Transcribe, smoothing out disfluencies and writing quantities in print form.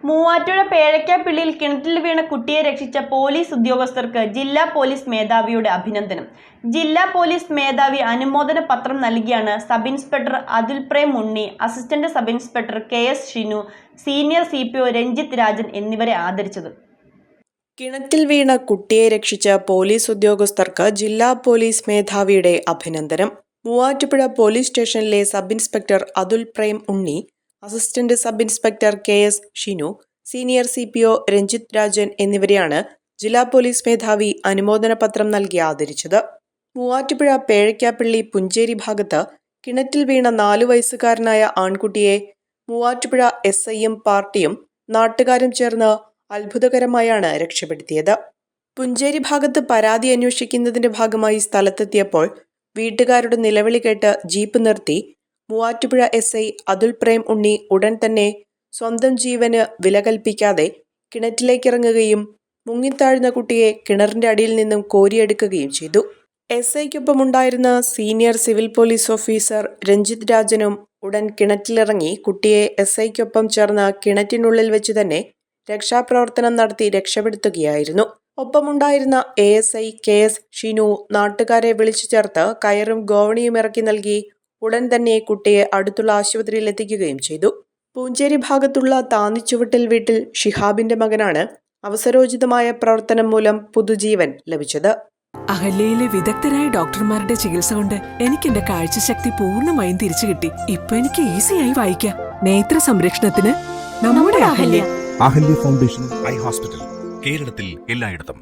മൂവാറ്റുപുഴ പേഴയ്ക്കാപ്പിള്ളിയിൽ കിണറ്റിൽ വീണ കുട്ടിയെ രക്ഷിച്ച പോലീസ് ഉദ്യോഗസ്ഥർക്ക് ജില്ലാ പോലീസ് മേധാവിയുടെ അഭിനന്ദനം. ജില്ലാ പോലീസ് മേധാവി അനുമോദന പത്രം നൽകിയാണ് sub inspector Athul Prem Unni, assistant sub inspector KS Shinu, senior CPO Ranjith Rajan എന്നിവരെ ആദരിച്ചത്. കിണറ്റിൽ വീണ കുട്ടിയെ രക്ഷിച്ച പോലീസ് ഉദ്യോഗസ്ഥർക്ക് ജില്ലാ പോലീസ് മേധാവിയുടെ അഭിനന്ദനം. മൂവാറ്റുപുഴ പോലീസ് സ്റ്റേഷനിലെ sub inspector Athul Prem Unni, assistant sub inspector KS Shinu, senior CPO Ranjith Rajan എന്നിവരെയാണ് ജില്ലാ പോലീസ് മേധാവി അനുമോദന പത്രം നൽകി ആദരിച്ചത്. മൂവാറ്റുപുഴ പേഴയ്ക്കാപ്പിള്ളി പുഞ്ചേരി ഭാഗത്ത് കിണറ്റിൽ വീണ 4 വയസ്സുകാരനായ ആൺകുട്ടിയെ മൂവാറ്റുപുഴ SIയും പാർട്ടിയും നാട്ടുകാരും ചേർന്ന് അത്ഭുതകരമായാണ് രക്ഷപ്പെടുത്തിയത്. പുഞ്ചേരി ഭാഗത്ത് പരാതി അന്വേഷിക്കുന്നതിന്റെ ഭാഗമായി സ്ഥലത്തെത്തിയപ്പോൾ വീട്ടുകാരുടെ നിലവിളി കേട്ട് ജീപ്പ് നിർത്തി മൂവാറ്റുപുഴ SI അതുൽ പ്രേം ഉണ്ണി ഉടൻ തന്നെ സ്വന്തം ജീവന് വില കൽപ്പിക്കാതെ കിണറ്റിലേക്കിറങ്ങുകയും മുങ്ങിത്താഴുന്ന കുട്ടിയെ കിണറിന്റെ അടിയിൽ നിന്നും കോരിയെടുക്കുകയും ചെയ്തു. SIക്കൊപ്പമുണ്ടായിരുന്ന senior civil police officer Ranjith രാജനും ഉടൻ കിണറ്റിലിറങ്ങി കുട്ടിയെ SIക്കൊപ്പം ചേർന്ന് കിണറ്റിനുള്ളിൽ വെച്ച് തന്നെ രക്ഷാപ്രവർത്തനം നടത്തി രക്ഷപ്പെടുത്തുകയായിരുന്നു. ഒപ്പമുണ്ടായിരുന്ന ASI KS ഷിനു നാട്ടുകാരെ വിളിച്ചു ചേർത്ത് കയറും ഗോവണിയും ഇറക്കി നൽകി ഉടൻ തന്നെ കുട്ടിയെ അടുത്തുള്ള ആശുപത്രിയിൽ എത്തിക്കുകയും ചെയ്തു. പൂഞ്ചേരി ഭാഗത്തുള്ള താന്നിച്ചുവട്ടിൽ വീട്ടിൽ ഷിഹാബിന്റെ മകനാണ് അവസരോചിതമായ പ്രവർത്തനം മൂലം പുതുജീവൻ ലഭിച്ചത്. അഹല്യയിലെ വിദഗ്ധരായ ഡോക്ടർമാരുടെ ചികിത്സ കൊണ്ട് എനിക്ക് എന്റെ കാഴ്ചശക്തി പൂർണ്ണമായും തിരിച്ചു കിട്ടി. ഇപ്പൊ എനിക്ക് ഈസിയായി വായിക്കാം. നേത്ര സംരക്ഷണത്തിന് നമ്മുടെ Ahalya. Ahalya foundation eye hospital, കേരളത്തിൽ എല്ലായിടത്തും.